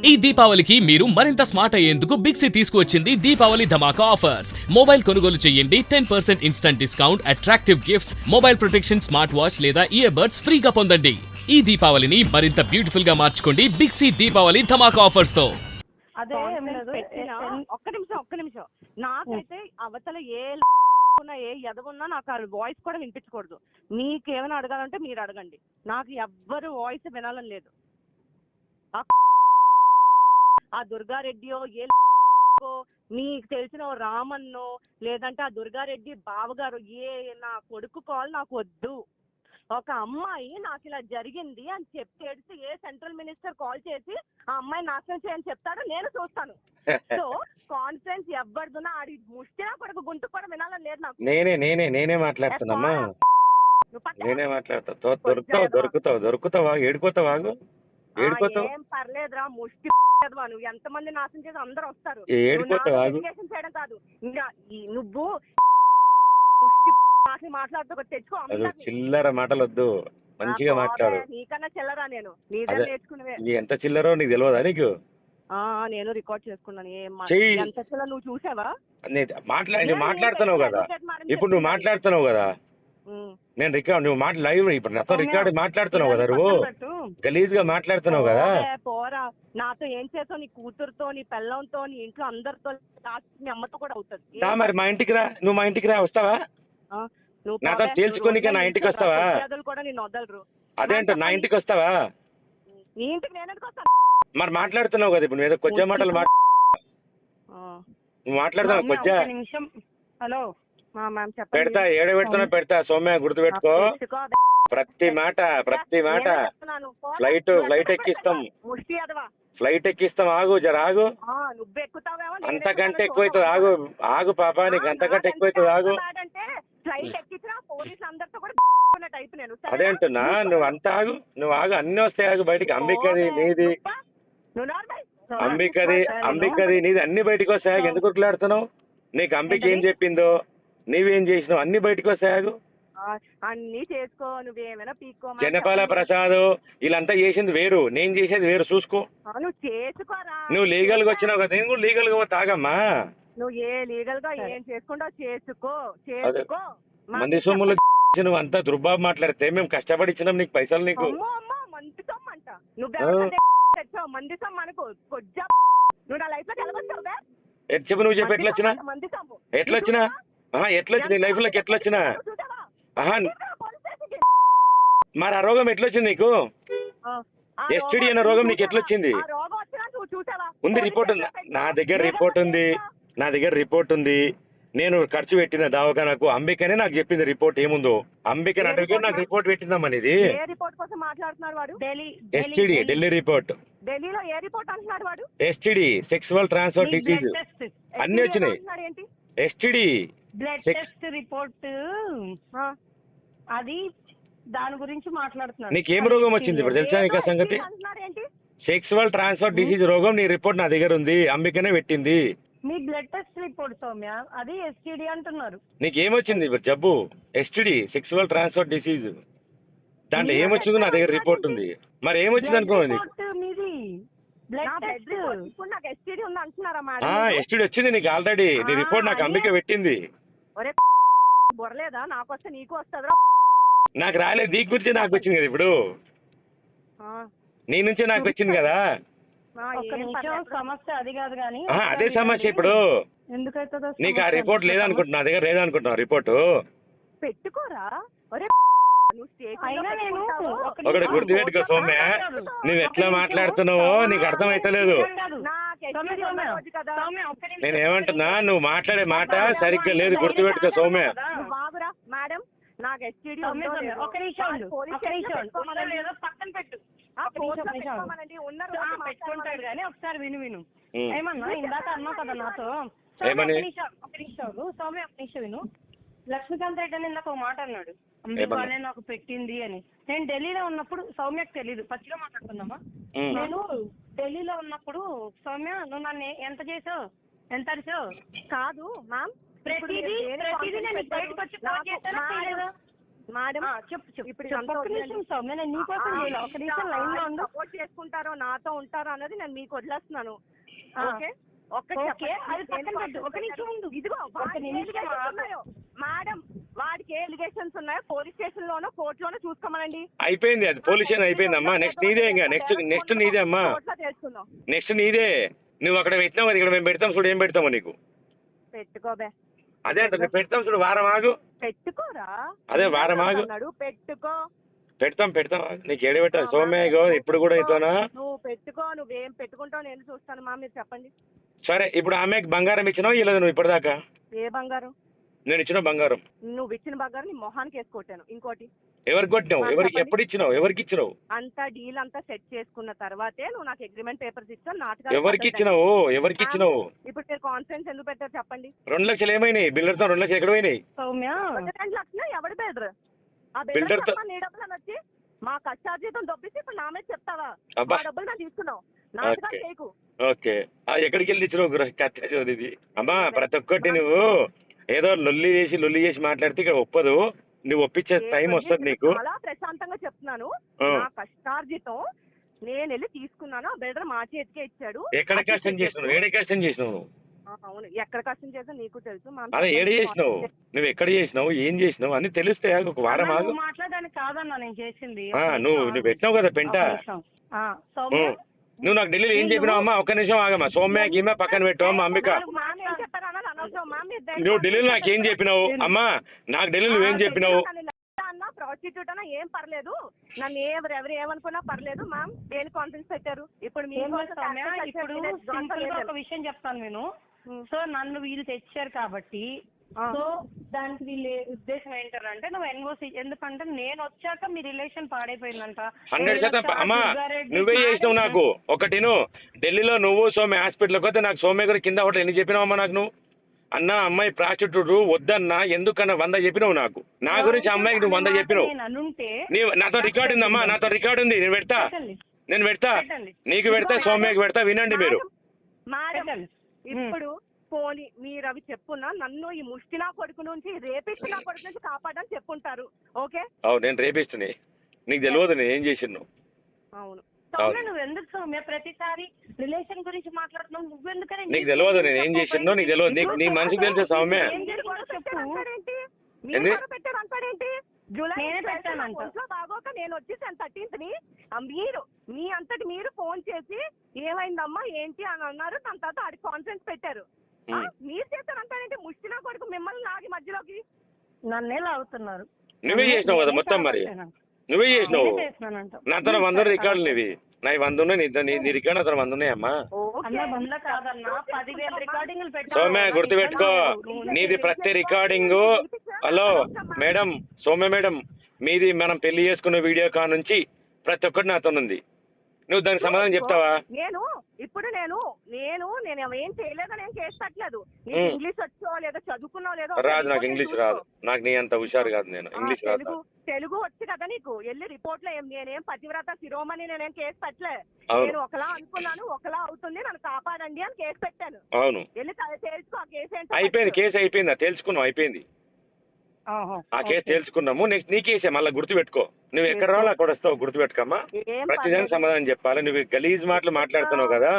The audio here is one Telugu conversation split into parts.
ఈ దీపావళికి మీరు మరింత స్మార్ట్ అయ్యేందుకు బిగ్సీ తీసుకువచ్చింది దీపావళి ధమాకా ఆఫర్స్. మొబైల్ కొనుగోలు చేయండి 10% instant discount, attractive gifts, mobile protection smart watch లేదా ఇయర్ బడ్స్ ఫ్రీగా పొందండి. ఈ దీపావళిని మరింత బ్యూటిఫుల్ గా మార్చుకోండి బిగ్సీ దీపావళి ధమాకా ఆఫర్స్ తో. అదే ఒక్క నిమిషం నాకైతే అవతల ఏ ఏ ఎదవున్నా నాకు ఆ వాయిస్ కూడా వినిపించకూడదు. మీకేమైనా అడగాలంటే మీరు అడగండి, నాకు ఎవ్వరు వాయిస్ వినాలని లేదు. ఆ దుర్గారెడ్డియో ఏ మీకు తెలిసిన రామన్నో లేదంటే ఆ దుర్గారెడ్డి బావగారు ఏ నా కొడుకు కాల్ నాకు వద్దు. ఒక అమ్మాయి నాకు ఇలా జరిగింది అని చెప్పి ఏడిస్తే ఏ సెంట్రల్ మినిస్టర్ కాల్ చేసి ఆ అమ్మాయి నాశనం చేయని చెప్తాడో నేను చూస్తాను. సో కాన్ఫరెన్స్ ఎవరిదున్నా ఆడి ముష్టినా కొడుకు గుంటు కూడా వినాలని లేదు నాకు. నేనే మాట్లాడుతున్నామ్మా, నేనే మాట్లాడతా. దొరుకుతావా ఏడిపోతావా? ఏం పర్లేదురా ముష్టి నువ్వు ఎంతమంది నాశనం చేసి అందరు వస్తారు. చేయడం కాదు, నువ్వు మాట్లాడుతూ తెచ్చుకో. చిల్లర మాటలు వద్దు, మంచిగా మాట్లాడు. నీకన్నా చిల్లరా నేను, నీదే నేర్చుకునేవే. ఎంత చిల్లరో నీకు తెలియదా? నీకు నేను రికార్డ్ చేసుకున్నాను. ఎంత చిల్లర నువ్వు చూసావా? మాట్లాడుతున్నావు కదా ఇప్పుడు, నువ్వు మాట్లాడుతున్నావు కదా, నేను రికార్డ్ నువ్వు లైవ్ ఇప్పుడు నాతో రికార్డ్ మాట్లాడుతున్నావు కదా, నువ్వు గలీజ్ గా మాట్లాడుతున్నావు కదా. పోరా, నాతో ఏం చేసావు? నీ కూతురుతో, నీ పిల్లంతో, నీ ఇంట్లో అందరితో, మీ అమ్మతో కూడా అవుతుంది. మరి మా ఇంటికి రా, నువ్వు మా ఇంటికి రా, వస్తావా? నాతో తేల్చుకోనిక నా ఇంటికి వస్తావా? కూడా నేను వదలరు. అదేంటో నా ఇంటికి వస్తావా? నీ ఇంటికి నేను ఎందుకు వస్తాను? మరి మాట్లాడుతున్నావు కదా ఇప్పుడు, ఏదో కొద్దిగా మాటలు నువ్వు మాట్లాడుతున్నావు కొద్దిగా. హలో పెడతా, పెడతా సౌమ్య, గుర్తు పెట్టుకో. ప్రతి మాట ఫ్లైట్ ఎక్కిస్తాం. ఆగు, జర ఆగు. అంతకంటే ఎక్కువైతుంది, ఆగు పాప, నీకు అంతకంటే ఎక్కువైతుంది, ఆగు. అదేంటున్నా, నువ్వు అంత ఆగు, అన్ని వస్తాయి, ఆగు. బయటికి అంబికది నీది, అంబికది నీది అన్ని బయటికి వస్తాయి. ఎందుకు ఉరుకులాడుతున్నావు? నీకు అంబిక ఏం చెప్పిందో, నీవేం చేసినావు అన్ని బయటకు వస్తాయాగు. అన్ని చేసుకో, నువ్వేమైనా పీక్కో. జనపాల ప్రసాద్ వీళ్ళంతా చేసింది వేరు, నేను చేసేది వేరు, చూసుకో. నువ్వు చేసుకోరా, నువ్వు లీగల్ గా వచ్చినావు కదా, నేను కూడా లీగల్ గా తాగమ్మా. నువ్వు ఏ లీగల్ గా ఏం చేసుకుంటావు చేసుకో. మంది సొమ్ములు నువ్వు అంతా దుర్బాబు మాట్లాడితే, మేము కష్టపడి ఇచ్చినాం నీకు పైసలు. నీకు మంది సొమ్ము అంట, నువ్వు మంది సొమ్ము అనుకో. నువ్వు నా లైఫ్ లో కలగొచ్చావు. చెప్పు, నువ్వు చెప్పు, ఎట్లొచ్చినా నీ లైఫ్ లోకి ఎట్లొచ్చినా? మరి ఆ రోగం ఎట్లొచ్చింది నీకు? ఎస్టీడీ అనే రోగం నీకు ఎట్లొచ్చింది? ఉంది, రిపోర్ట్ ఉంది నా దగ్గర, రిపోర్ట్ ఉంది. నేను ఖర్చు పెట్టిన దవాఖానకు, అంబికనే నాకు చెప్పింది రిపోర్ట్ ఏముందో. అంబిక అడ్వకేట్ నాకు రిపోర్ట్ పెట్టిందమ్మా. ఇది STD, Delhi report. STD, sexual transfer disease అన్ని వచ్చినాయి. ఎస్టీడీ బ్లడ్ టెస్ట్ రిపోర్ట్, అది దాని గురించి మాట్లాడుతున్నాను. నీకేం రోగం వచ్చింది ఇప్పుడు తెలుసా నీకు ఆ సంగతి? సెక్సువల్ ట్రాన్స్ఫర్ డిసీజ్ రోగం, నీ రిపోర్ట్ నా దగ్గర ఉంది, అంబికనే పెట్టింది. మీ బ్లడ్ టెస్ట్ రిపోర్ట్ సౌమ్య, అది ఎస్టీడీ అంటున్నారు. నీకేమొచ్చింది ఇప్పుడు జబ్బు? STD, sexual transfer disease. దాంట్లో ఏమొచ్చిందో నా దగ్గర రిపోర్ట్ ఉంది. మరి ఏమొచ్చింది అనుకోండి? ఎస్టీడీ వచ్చింది నీకు ఆల్రెడీ, నీ రిపోర్ట్ నాకు అంబిక పెట్టింది. నాకు రాలేదు, నీ గురించి నాకు వచ్చింది కదా ఇప్పుడు, నీ నుంచి నాకు వచ్చింది కదా. సమస్య అది కాదు కానీ, అదే సమస్య ఇప్పుడు. నీకు ఆ రిపోర్ట్ లేదనుకుంటున్నా, నా దగ్గర లేదనుకుంటున్నా రిపోర్టు. పెట్టుకోరా ఒకటి గుర్తుపెట్టుకో సౌమ్య, నువ్వు ఎట్లా మాట్లాడుతున్నావో నీకు అర్థమైతలేదు. నేనేమంటున్నా, నువ్వు మాట్లాడే మాట సరిగ్గా లేదు, గుర్తుపెట్టుకో సౌమ్య. మేడం, నాకు ఎస్టీడీ పెట్టుకుంటాడు కానీ ఒకసారి విను. ఏమన్నా ఇందాక అన్నావు కదా నాతో, సౌమ్య విను. లక్ష్మీకాంత్ రెడ్డి అని ఇందాక ఒక మాట అన్నాడు, అంబికానే నాకు పెట్టింది అని. నేను ఢిల్లీలో ఉన్నప్పుడు, సౌమ్యకు తెలీదు, పచ్చిగా మాట్లాడుకుందామా. నేను ఢిల్లీలో ఉన్నప్పుడు సౌమ్య, నువ్వు నన్ను ఎంత చేసావు, ఎంత అరిచావు? కాదు మ్యామ్, ప్రతిదీ నేను బయటకు వచ్చి ఫోన్ చేశాను. మేడం చెప్పు ఇప్పుడు ఒక్క నిమిషం సౌమ్య, నేను నీకోసం చేయలే. ఒక నిమిషం లైన్ లో ఉండు. సపోర్ట్ చేసుకుంటారో నాతో ఉంటారో అనేది నేను మీకు వదిలేస్తున్నాను. ఓకే ఓకే, అది పక్కన పెట్టు. ఒక నిమిషం ఉండు. ఇదిగో ఒక నిమిషం ఆగు. మేడం వాడికి ఏ ఎలిగేషన్స్ ఉన్నాయో పోలీస్ స్టేషన్ లోనో కోర్టులోనో చూసుకోమనండి. అయిపోయింది, అది పోలీస్ స్టేషన్ అయిపోయింది అమ్మా. నెక్స్ట్ నీదే, ఇంకా నెక్స్ట్ నీదే అమ్మా. తెలుసుకుందాం. నెక్స్ట్ నీదే. నువ్వు అక్కడ పెట్టినావు కదా, ఇక్కడ మేము పెడతాం చూడు. ఏం పెడతామో నీకు పెట్టుకోబే. అదే అంటే నువ్వు పెడతాం చూడు. వారం ఆగు. పెట్టుకోరా. అదే వారం ఆగు. పెట్టుకో. పెడతాం నీకు ఏడ పెట్టాలి సౌమ్య. ఇప్పుడు కూడా ఇతోనా? నువ్వు పెట్టుకో. నువ్వేం పెట్టుకుంటావు నేను చూస్తాను. మా మీరు చెప్పండి. సరే, ఇప్పుడు ఆమెకి బంగారం ఇచ్చినావు ఇవ్వలేదు నువ్వు ఇప్పటిదాకా? ఏ బంగారం? నేను ఇచ్చిన బంగారం. నువ్వు ఇచ్చిన బంగారం నీ మొహానికి వేసి కొట్టాను. ఇంకోటి ఎవరికి కొట్టినావు? ఎవరికి ఎప్పుడు ఇచ్చినావు? ఎవరికి ఇచ్చినావు? అంతా డీల్ అంతా సెట్ చేసుకున్న తర్వాతే నువ్వు నాకు అగ్రిమెంట్ పేపర్స్ ఇచ్చావు. నాటకాలు ఎవరికి ఇచ్చినావు? ఎవరికి ఇచ్చినావు? ఇప్పుడు మీరు కాన్ఫరెన్స్ ఎందుకు పెట్టారు చెప్పండి. 2 లక్షలు ఏమైనాయి? బిల్డర్తో 2 లక్షలు ఎక్కడ పోయినాయి? సౌమ్య 2 లక్షలు ఎవడి బిల్డర్? ఆ Builder బిల్డర్ తో- నీ డబ్బులు అని వచ్చి మా కష్టార్జితం దొబ్బిసి ఇప్పుడు నా మీద చెప్తావా? అబ్బా. ఆ డబ్బులు నేను తీసుకున్నావు. నాటకాలు ఓకే. చేయకు. ఓకే, ఎక్కడికి వెళ్ళి ఇచ్చినావు? కట్టేది ఇది అమ్మా. ప్రతి ఒక్కటి నువ్వు ఏదో లొల్లి చేసి మాట్లాడితే ఇక్కడ ఒప్పదు. నువ్వు ఒప్పించే టైం వస్తుంది నీకు. చాలా ప్రశాంతంగా చెప్తున్నాను. ఆ. నా కష్టార్జితం నేను వెళ్ళి తీసుకున్నాను. ఆ బిల్డర్ మా చేతికే ఇచ్చాడు. ఎక్కడ కష్టం చేసినావు? ఏడే కష్టం చేసినావు నువ్వు? అవును, ఎక్కడ కష్టం చేసా నీకు తెలుసు. అదే ఏడ చేసినావు? నువ్వు ఎక్కడ చేసినావు? ఏం చేసినావు అని తెలిస్తే ఒక వారం ఆగు. నువ్వు మాట్లాడడానికి కాదన్నా నేను చేసింది. నువ్వు పెట్టినావు కదా పెంట. సౌమ్య నువ్వు నాకు ఢిల్లీలో ఏం చెప్పినావు అమ్మా? ఒక్క నిమిషం ఆగమ్మా. సౌమ్య గీమ పక్కన పెట్టు అమ్మా. అంబిక, నువ్వు ఢిల్లీలో నాకు ఏం చెప్పినావు అమ్మా? నాకు ఢిల్లీలో నువ్వేం చెప్పినావు? అన్నా ప్రాస్టిట్యూట్ అన్నా ఏం పర్లేదు. నన్ను ఎవరు ఏమనుకున్నా పర్లేదు. మ్యామ్ దేని కాన్ఫరెన్స్ పెట్టారు? ఇప్పుడు మీ సౌమ్య ఇప్పుడు సింపుల్ గా ఒక విషయం చెప్తాను నేను. సో నన్ను వీళ్ళు తెచ్చారు కాబట్టి, సో దానికి వీళ్ళ ఉద్దేశం ఏంటంటే నువ్వు ఎన్ఓసి, ఎందుకంటే నేను వచ్చాక మీ రిలేషన్ పాడైపోయిందంట. 100% అమ్మా. నువ్వే చేసినావు నాకు. ఒకటిను ఢిల్లీలో నువ్వు సౌమ్య హాస్పిటల్కి వస్తే నాకు సౌమ్య గారి కింద హోటల్ ఎన్ని చెప్పినావు అమ్మా నాకు? నువ్వు అన్న అమ్మాయి ప్రాస్టిట్యూట్ వద్దన్నా ఎందుకన్నా 100 చెప్పినావు నాకు. నా గురించి అమ్మాయికి నువ్వు 100 చెప్పినావు. నీవు నాతో రికార్డు ఉందమ్మా. నాతో రికార్డు ఉంది. నేను పెడతా నీకు పెడతా, సౌమ్యకి పెడతా. వినండి మీరు. ఇప్పుడు పోనీ మీరు అవి చెప్పున్నా నన్ను ఈ ముష్టి నా కొడుకు నుంచి రేపిచ్చి నా కొడుకు నుంచి కాపాడని చెప్పుంటారు. ఓకే, నేను రేపిస్తున్నా. నీకు తెలియదు నేను ఏం చేసినావు. అవును. సౌమ్య నువ్వు ఎందుకు సౌమ్య ప్రతిసారి రిలేషన్ గురించి మాట్లాడుతున్నావు? నువ్వెందుకని? నీకు తెలియదు నేను ఏం చేసినో. నీకు తెలియదు. నీ మనసుకు తెలుసా సౌమ్య? అంటాడేంటి? జూలై నేనే పెట్టానంట. బాగోక నేను వచ్చేసాను 13th ని. మీరు మీ అంతటి మీరు ఫోన్ చేసి ఏమైందమ్మా ఏంటి అని అన్నారు. దాని తర్వాత ఆడి కాన్ఫరెన్స్ పెట్టారు. మీరు చేస్తానంటాడేంటి? ముష్టినా కొడుకు మిమ్మల్ని లాగి మధ్యలోకి నన్నే లాగుతున్నారు. నువ్వే చేసినావు కదా మొత్తం. మరి నువ్వే చేసినావు. నాతో 100 రికార్డులు నీవి. నా 100 ఉన్నాయి. నీ రికార్డు అతను 100 ఉన్నాయమ్మా. సౌమ్య గుర్తుపెట్టుకో, నీది ప్రతి recording. Hello madam, Soumya madam, మీది మనం పెళ్లి చేసుకున్న వీడియో కా నుంచి ప్రతి ఒక్కటి నాతో ఉంది. నువ్వు దానికి సమాధానం చెప్తావా? నేను ఏం చేయలేదని ఏం కేసు పెట్టలేదు. ఇంగ్లీష్ వచ్చో లేదో చదువుకున్నావు లేదో రాదు. నాకు ఇంగ్లీష్ రాదు. నాకు నీ అంత హుషారు కాదు. నేను ఇంగ్లీష్ రాదు. తెలుగు వచ్చు కదా నీకు. వెళ్ళి రిపోర్ట్ లో నేనేం పతివ్రత శిరోమణి నేనేం కేసు పెట్టలే. నేను ఒకలా అనుకున్నాను, ఒకలా అవుతుంది, నన్ను కాపాడండి అని కేసు పెట్టాను. అవును, వెళ్ళి తెలుసుకో ఆ కేసు ఏంటో. అయిపోయింది. కేసు అయిపోయిందా? తెలుసుకున్నావు, అయిపోయింది. ఆ కేసు తెలుసుకున్నాము. నెక్స్ట్ నీ కేసే. మళ్ళీ గుర్తుపెట్టుకో. నువ్వు ఎక్కడ రావాలి అక్కడ వస్తావు. గుర్తుపెట్టుకోమ్మా. ప్రతిదానికి సమాధానం చెప్పాలి. నువ్వు గలీజ్ మాటలు మాట్లాడుతున్నావు కదా.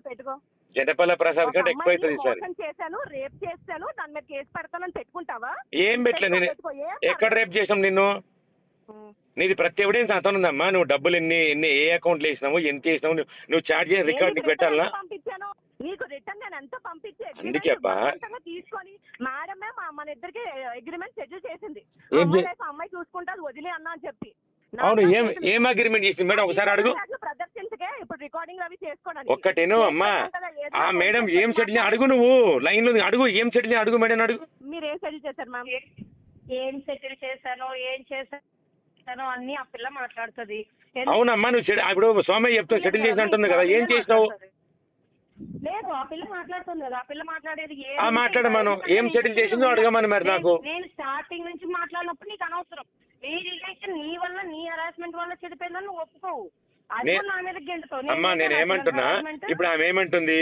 పెట్టుకో. జనపల్ల ప్రసాద్ కంటే ఎక్కువ అవుతుంది సార్. చేశాను, రేప్ చేశాను, దాని మీద కేసు పెడతానని పెట్టుకుంటావా? ఏం పెట్టలే నేను. ఎక్కడ రేప్ చేసాం నిన్ను? నీది ప్రతి ఎవిడెన్స్ అంత ఉందమ్మా. నువ్వు డబ్బులు ఎన్ని ఏ అకౌంట్ లో వేసినావు, ఎంత వేసినావు, నువ్వు చార్జ్ చేసిన రికార్డ్ నీకు పెట్టాలా? పంపించాను నీకు రిటర్న్. నేను ఎంత పంపించి అందుకే అబ్బా తీసుకొని మేడమే మన ఇద్దరికి అగ్రిమెంట్ సెటిల్ చేసింది. అమ్మాయి చూసుకుంటారు వదిలే అన్నా అని చెప్పి. అవును, ఏం అగ్రిమెంట్ చేసింది మేడం? ఒకసారి అడుగు. ప్రదర్శించకే ఇప్పుడు రికార్డింగ్ అవి చేసుకోవడానికి. ఒక్కటేను అమ్మా. ఆ మేడం ఏం సెటిల్ అడుగు. నువ్వు లైన్ లో అడుగు. ఏం సెటిల్ అడుగు మేడం, అడుగు. మీరు ఏం సెటిల్ చేశారు మ్యామ్? ఏం సెటిల్ చేశానో ఏం చేశానో అన్ని ఆ పిల్ల మాట్లాడుతుంది. అవునమ్మా. నువ్వు ఇప్పుడు సౌమ్య చెప్తావు సెటిల్ చేసి అంటుంది కదా. ఏం చేసినావు? లేదు, ఆ పిల్ల మాట్లాడుతుంది కదా. ఆ పిల్ల మాట్లాడేది మాట్లాడమను. ఏం సెటిల్ చేసిందో అడగమని. మరి నాకు నేను స్టార్టింగ్ నుంచి మాట్లాడినప్పుడు నీకు అనవసరం. నీ రిలేషన్ నీ వల్ల, నీ హరాస్మెంట్ వల్ల చెడిపోయిందని నువ్వు ఒప్పుకోవు. అమ్మా నేను ఏమంటున్నా ఇప్పుడు, ఆమె ఏమంటుంది?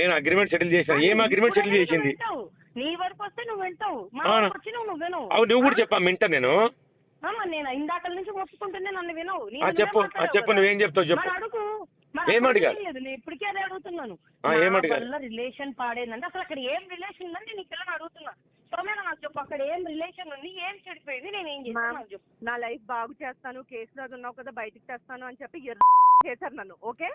నేను అగ్రిమెంట్ సెటిల్ చేసిన. ఏం అగ్రిమెంట్ సెటిల్ చేసింది? నీ వరకు వస్తే నువ్వు వింటావు, మా అవును. వరకు వచ్చి నువ్వు వినవు. అవు నువ్వు కూడా చెప్పా వింటా నేను. నేను ఇందాక నుంచి మొక్కుకుంటుంది, నన్ను వినవు. చెప్పు చెప్పు నువ్వేం చెప్తావు చెప్పు. మరి అడుగు. ఏం అడిగారు? నేను ఇప్పటికే అదే అడుగుతున్నాను. ఏం అడిగారు? రిలేషన్ పాడేందంటే అసలు అక్కడ ఏం రిలేషన్ ఉందని నేను పిల్లని అడుగుతున్నా. సోమేన నాకు చెప్పు, అక్కడ ఏం రిలేషన్ ఉంది, ఏం చెడిపోయింది, నేను ఏం చేస్తాను నాకు చెప్పు. నా లైఫ్ బాగు చేస్తాను, కేసులో ఉన్నావు కదా బయటికి తెస్తాను అని చెప్పి చేశారు నన్ను. ఓకే,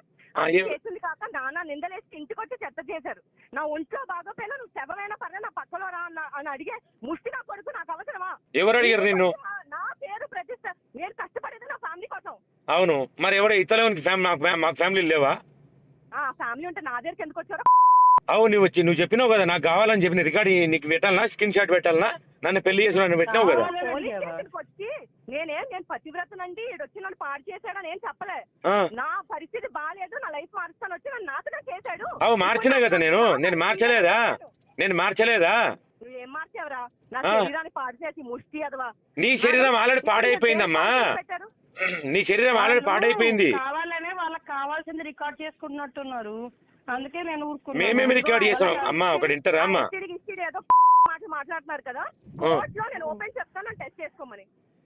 కేసులు కాక నాన్న నిందలేసి ఇంటికి వచ్చి చెత్త చేశారు. నా ఒంట్లో బాగోపోయినా నువ్వు శవమైన పర్లే నా పక్కలో రా అని అడిగే ముష్టి నా కొడుకు నాకు అవసరమా? ఎవరు అడిగారు నిన్ను? నా పేరు ప్రతిష్ట, నేను కష్టపడేది నా ఫ్యామిలీ కోసం. అవును, మరి ఎవరో ఇతరులకి మాకు ఫ్యామిలీ లేవా? ఫ్యామిలీ ఉంటే నా దగ్గరికి ఎందుకు వచ్చారో? అవును, నువ్వు చెప్పినావు కదా నాకు కావాలని చెప్పిన రికార్డు నీకు పెట్టాలనా, స్క్రీన్ షాట్ పెట్టాలనా, నన్ను పెళ్లి చేసుకుని పెట్టినావు కదా. పోలీస్ స్టేషన్కి వచ్చి నేను పతివ్రతనండి ఈడు వచ్చి నన్ను పాడు చేశాడని ఏం చెప్పలే. నా పరిస్థితి బాగాలేదు, నా లైఫ్ మారుస్తాను వచ్చి నన్ను నాటకం చేశాడు. మార్చినా కదా నేను మార్చలేదా? నువ్వేం మార్చావురా? నా శరీరాన్ని పాడు చేసి ముష్టి అదవా. నీ శరీరం ఆల్రెడీ పాడైపోయిందమ్మా, నీ శరీరం ఆల్రెడీ పాడైపోయింది. కావాలనే వాళ్ళకి కావాల్సింది రికార్డ్ చేసుకున్నట్టున్నారు, అందుకే నేను ఊరుకున్నాను. మేమేమి రికార్డ్ చేసాం అమ్మా? ఒకటి ఇంటారా అమ్మా? ఏదో మాట్లాడుతున్నారు కదా, కోర్టులో నేను ఓపెన్ చెప్తాను టెస్ట్ చేసుకోమని.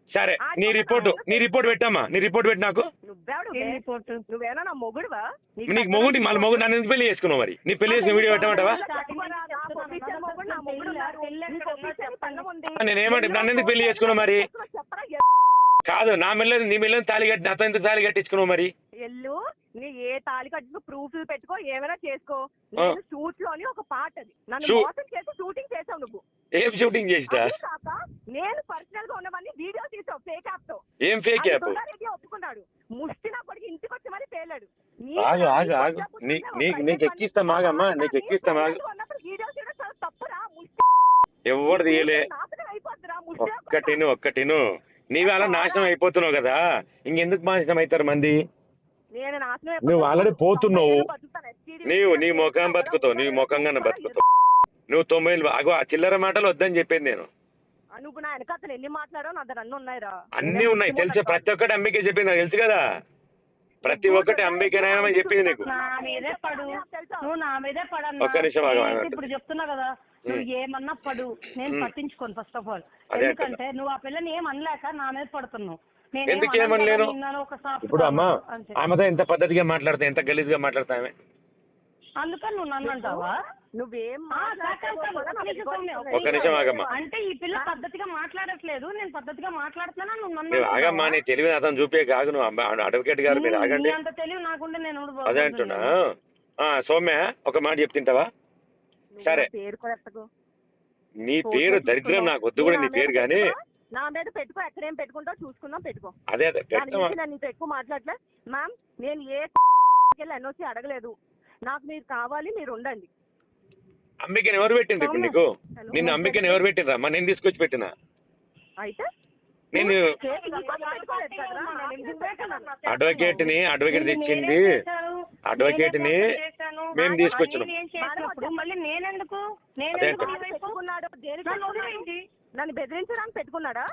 సరే నీ రిపోర్ట్ పెట్టమ్మా, నీ రిపోర్ట్ పెట్టి నాకు. నువ్వేనా నా మొగుడువా? నీకు మొగుడు మళ్ళీ మొగుడు నన్ను ఎందుకు పెళ్లి చేసుకున్నావు? మరి నీ పెళ్లి చేసుకున్న వీడియో పెట్టమంటావా? నేనేమంటే నన్ను ఎందుకు పెళ్లి చేసుకున్నావు మరి? కాదు, నీ మెల్లని తాళి కట్టి నాతో ఎందుకు తాళి కట్టించుకున్నావు మరి? ఎల్లు నీ ఏ తాళి కట్టిన ప్రూఫ్ పెట్టుకో, ఏమైనా చేసుకో. షూట్ లోని ఒక పార్ట్ అది. నన్ను మోసం చేసి షూటింగ్ చేసావు నువ్వు. ఏం షూటింగ్ చేసినా? నేను పర్సనల్ గా ఉన్నవన్నీ వీడియో తీసావు ఫేక్ యాప్ తో. ఏం ఫేక్ యాప్? ఒప్పుకున్నాడు. ముష్టి నా కొడుకు ఇంటికి వచ్చి మరి పేలాడు. ఆగు నీకు ఎక్కిస్తా మాగమ్మా, నీకు ఎక్కిస్తా మాగు. వీడియో తీయడం చాలా తప్పురా. ఎవరు తీయలే. అయిపోద్దిరా ఒక్కటిను నీవు అలా నాశనం అయిపోతున్నావు కదా, ఇంకెందుకు నాశనం అవుతారు మంది? నువ్వు ఆల్రెడీ పోతున్నావు. నీ ముఖం బతుకుతావు, నీ ముఖంగానే బతుకుతావు. నువ్వు 9 చిల్లర మాటలు వద్దని చెప్పేది నేను. నువ్వు నా వెనకాతలు ఎన్ని మాట్లాడావు? నా దగ్గర అన్ని ఉన్నాయిరా. అన్ని ఉన్నాయి తెలుసు, ప్రతి ఒక్కటి అంబికే చెప్పింది నాకు తెలుసు కదా. ప్రతి ఒక్కటి అంబికేనాయని చెప్పింది నీకు. నా మీదే పడు, నువ్వు నా మీదే పడన్నా. ఒక్క నిమిషం ఇప్పుడు చెప్తున్నా కదా, నువ్వు ఏమన్నా పడు, నేను పట్టించుకోను ఫస్ట్ ఆఫ్ ఆల్. ఎందుకంటే నువ్వు ఆ పిల్లని ఏం అనలేక నా మీద పడుతున్నావు. ఎందుకు ఏమనలేను? ఇప్పుడు అమ్మా ఆమెతో ఎంత పద్ధతిగా మాట్లాడతా, ఎంత గలీజ్ గా మాట్లాడతా ఆమె. అందుకని నువ్వు నన్ను అంటావా? నువ్వేం ఒక్క నిమిషం ఆగమ్మా. అంటే ఈ పిల్ల పద్ధతిగా మాట్లాడట్లేదు, నేను పద్ధతిగా మాట్లాడుతున్నా, నువ్వు నన్ను ఆగమ్మా. నీ తెలివి అతను చూపే కాదు. నువ్వు అడ్వకేట్ గారు మీరు ఆగండి. అంత తెలివి నాకుంటే నేను అదే అంటున్నా. సౌమ్య ఒక మాట చెప్తుంటావా? సరే, నీ పేరు దరిద్రం నాకు వద్దు కూడా, నీ పేరు గానీ నా మీద పెట్టుకో. ఎక్కడేం పెట్టుకుంటావు చూసుకుందాం, పెట్టుకో. అదే నేను నీతో ఎక్కువ మాట్లాడలే మ్యామ్. నేను ఏ ఎన్ఓసి అడగలేదు. నాకు మీరు కావాలి, మీరు ఉండండి. అంబికని ఎవరు పెట్టిండ్రు ఇప్పుడు నీకు? నిన్ను అంబికని ఎవరు పెట్టినరా? నేను తీసుకొచ్చి పెట్టినా. అయితే నేను అడ్వకేట్ తెచ్చింది, అడ్వకేట్ ని మేము తీసుకొచ్చినాం. నన్ను బెదిరించడానికి పెట్టుకున్నాడా?